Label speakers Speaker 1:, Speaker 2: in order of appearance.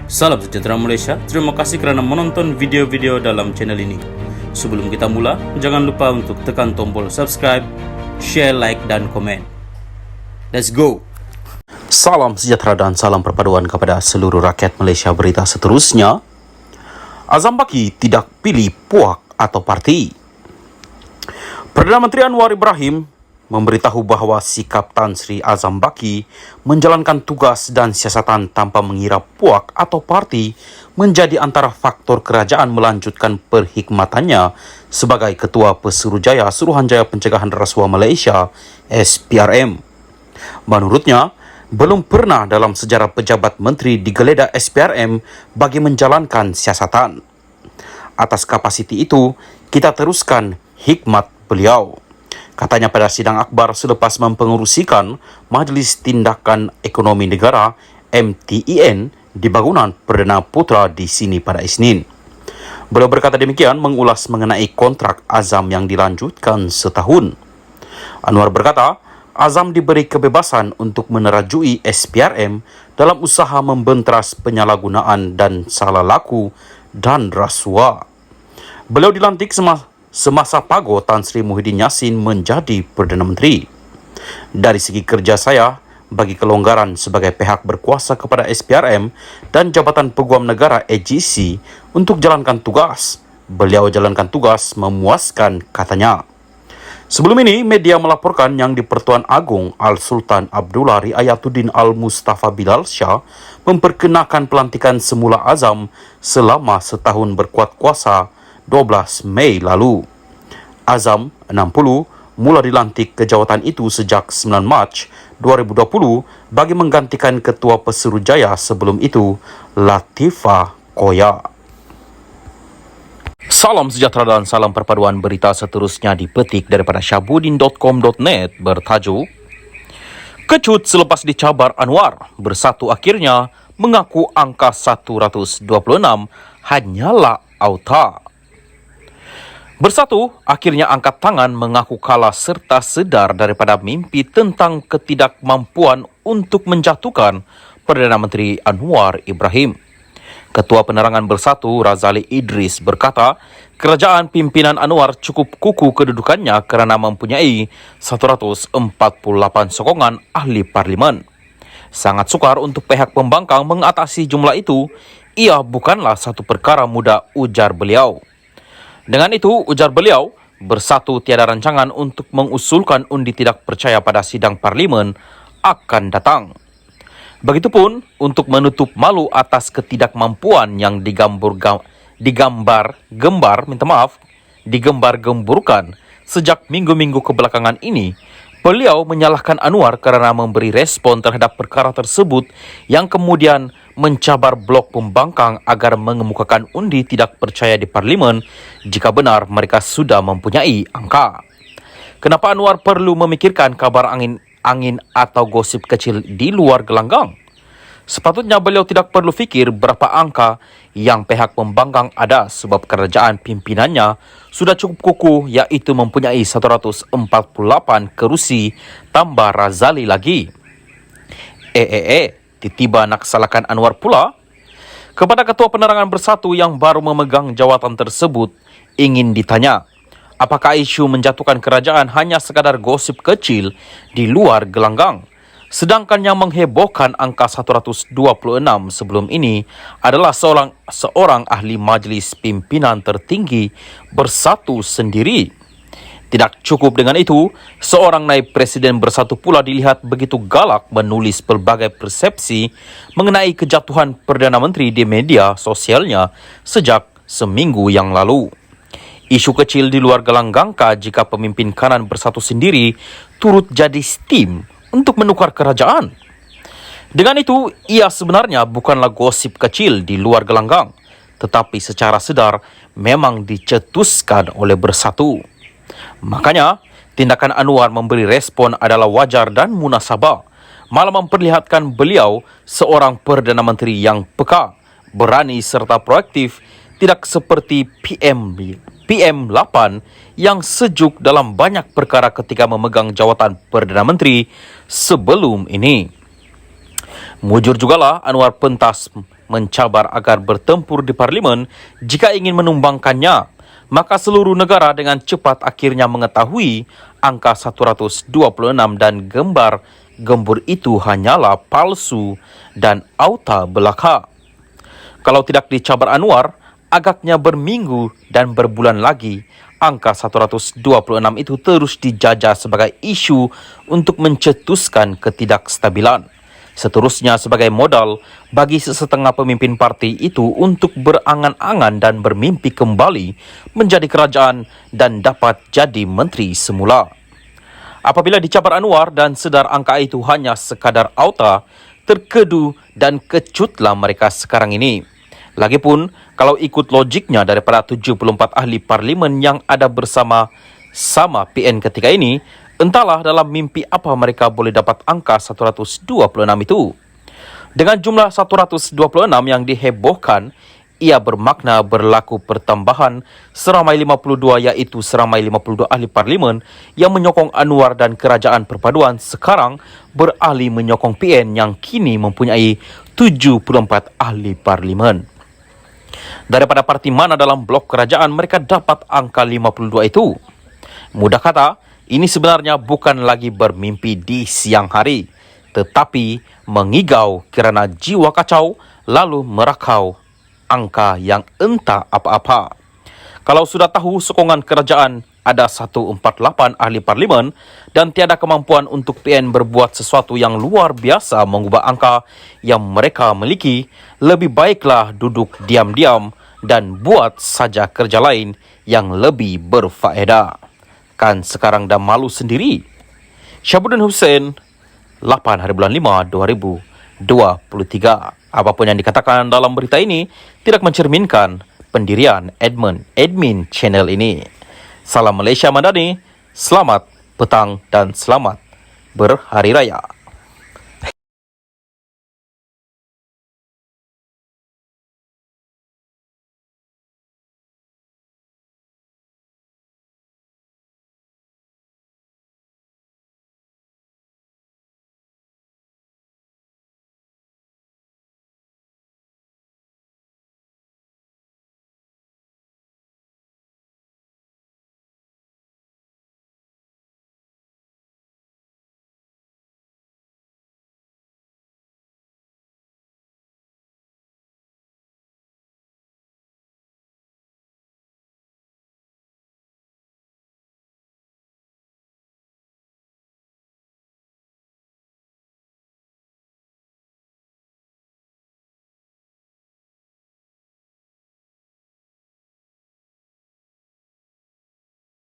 Speaker 1: Salam sejahtera Malaysia, terima kasih kerana menonton video-video dalam channel ini. Sebelum kita mula, jangan lupa untuk tekan tombol subscribe, share, like dan komen. Let's go! Salam sejahtera dan salam perpaduan kepada seluruh rakyat Malaysia. Berita seterusnya, Azam Baki tidak pilih puak atau parti. Perdana Menteri Anwar Ibrahim memberitahu bahawa sikap Tan Sri Azam Baki menjalankan tugas dan siasatan tanpa mengira puak atau parti menjadi antara faktor kerajaan melanjutkan perkhidmatannya sebagai Ketua Pesuruhjaya Suruhanjaya Pencegahan Rasuah Malaysia SPRM. Menurutnya, belum pernah dalam sejarah pejabat menteri digeledah SPRM bagi menjalankan siasatan. Atas kapasiti itu, kita teruskan hikmat beliau. Katanya pada sidang akbar selepas mempengerusikan Majlis Tindakan Ekonomi Negara MTEN di bangunan Perdana Putra di sini pada Isnin. Beliau berkata demikian mengulas mengenai kontrak Azam yang dilanjutkan setahun. Anwar berkata, Azam diberi kebebasan untuk menerajui SPRM dalam usaha membenteras penyalahgunaan dan salah laku dan rasuah. Beliau dilantik semasa Pago Tan Sri Muhyiddin Yassin menjadi Perdana Menteri. Dari segi kerja saya, bagi kelonggaran sebagai pihak berkuasa kepada SPRM dan Jabatan Peguam Negara AGC untuk jalankan tugas, beliau jalankan tugas memuaskan, katanya. Sebelum ini, media melaporkan yang di-Pertuan Agong Al-Sultan Abdullah Riayatuddin Al-Mustafa Bilal Shah memperkenakan pelantikan semula Azam selama setahun berkuat kuasa 12 Mei lalu. Azam, 60, mula dilantik ke jawatan itu sejak 9 Mac 2020 bagi menggantikan Ketua Pesuruhjaya sebelum itu, Latifah Koya. Salam sejahtera dan salam perpaduan. Berita seterusnya dipetik daripada syabudin.com.net bertajuk Kecut selepas dicabar Anwar, Bersatu akhirnya mengaku angka 126 hanyalah auta. Bersatu akhirnya angkat tangan mengaku kalah serta sedar daripada mimpi tentang ketidakmampuan untuk menjatuhkan Perdana Menteri Anwar Ibrahim. Ketua Penerangan Bersatu Razali Idris berkata, kerajaan pimpinan Anwar cukup kukuh kedudukannya kerana mempunyai 148 sokongan ahli parlimen. Sangat sukar untuk pihak pembangkang mengatasi jumlah itu. Ia bukanlah satu perkara mudah, ujar beliau. Dengan itu, ujar beliau, Bersatu tiada rancangan untuk mengusulkan undi tidak percaya pada sidang parlimen akan datang. Begitupun untuk menutup malu atas ketidakmampuan yang digembar-gemburkan sejak minggu-minggu kebelakangan ini, beliau menyalahkan Anwar kerana memberi respon terhadap perkara tersebut yang kemudian mencabar blok pembangkang agar mengemukakan undi tidak percaya di parlimen jika benar mereka sudah mempunyai angka. Kenapa Anwar perlu memikirkan kabar angin atau gosip kecil di luar gelanggang? Sepatutnya beliau tidak perlu fikir berapa angka yang pihak pembangkang ada sebab kerajaan pimpinannya sudah cukup kukuh, iaitu mempunyai 148 kerusi tambah Razali lagi. Tiba-tiba nak salahkan Anwar pula? Kepada Ketua Penerangan Bersatu yang baru memegang jawatan tersebut, ingin ditanya, apakah isu menjatuhkan kerajaan hanya sekadar gosip kecil di luar gelanggang? Sedangkan yang menghebohkan angka 126 sebelum ini adalah seorang ahli majlis pimpinan tertinggi Bersatu sendiri. Tidak cukup dengan itu, seorang naib presiden Bersatu pula dilihat begitu galak menulis pelbagai persepsi mengenai kejatuhan Perdana Menteri di media sosialnya sejak seminggu yang lalu. Isu kecil di luar gelanggangka jika pemimpin kanan Bersatu sendiri turut jadi steam untuk menukar kerajaan. Dengan itu, ia sebenarnya bukanlah gosip kecil di luar gelanggang, tetapi secara sedar memang dicetuskan oleh Bersatu. Makanya, tindakan Anwar memberi respon adalah wajar dan munasabah, malah memperlihatkan beliau seorang Perdana Menteri yang peka, berani serta proaktif, tidak seperti PM8 yang sejuk dalam banyak perkara ketika memegang jawatan Perdana Menteri sebelum ini. Mujur jugalah Anwar pentas
Speaker 2: mencabar agar bertempur di parlimen jika ingin menumbangkannya, maka seluruh negara dengan cepat akhirnya mengetahui angka 126 dan gembar-gembur itu hanyalah palsu dan auta belaka. Kalau tidak dicabar Anwar, agaknya berminggu dan berbulan lagi, angka 126 itu terus dijajah sebagai isu untuk mencetuskan ketidakstabilan. Seterusnya sebagai modal bagi sesetengah pemimpin parti itu untuk berangan-angan dan bermimpi kembali menjadi kerajaan dan dapat jadi menteri semula. Apabila dicabar Anwar dan sedar angka itu hanya sekadar auta, terkedu dan kecutlah mereka sekarang ini. Lagipun, kalau ikut logiknya daripada 74 ahli parlimen yang ada bersama-sama PN ketika ini, entahlah dalam mimpi apa mereka boleh dapat angka 126 itu. Dengan jumlah 126 yang dihebohkan, ia bermakna berlaku pertambahan seramai 52, iaitu seramai 52 ahli parlimen yang menyokong Anwar dan kerajaan perpaduan sekarang beralih menyokong PN yang kini mempunyai 74 ahli parlimen. Daripada parti mana dalam blok kerajaan mereka dapat angka 52 itu? Mudah kata, ini sebenarnya bukan lagi bermimpi di siang hari, tetapi mengigau kerana jiwa kacau lalu merakau angka yang entah apa-apa. Kalau sudah tahu sokongan kerajaan ada 148 ahli parlimen dan tiada kemampuan untuk PN berbuat sesuatu yang luar biasa mengubah angka yang mereka miliki, lebih baiklah duduk diam-diam dan buat saja kerja lain yang lebih berfaedah. Kan sekarang dah malu sendiri. Syabuddin Hussein, 8 hari bulan 5, 2023. Apapun yang dikatakan dalam berita ini tidak mencerminkan pendirian admin channel ini. Salam Malaysia Madani, selamat petang dan selamat berhari raya.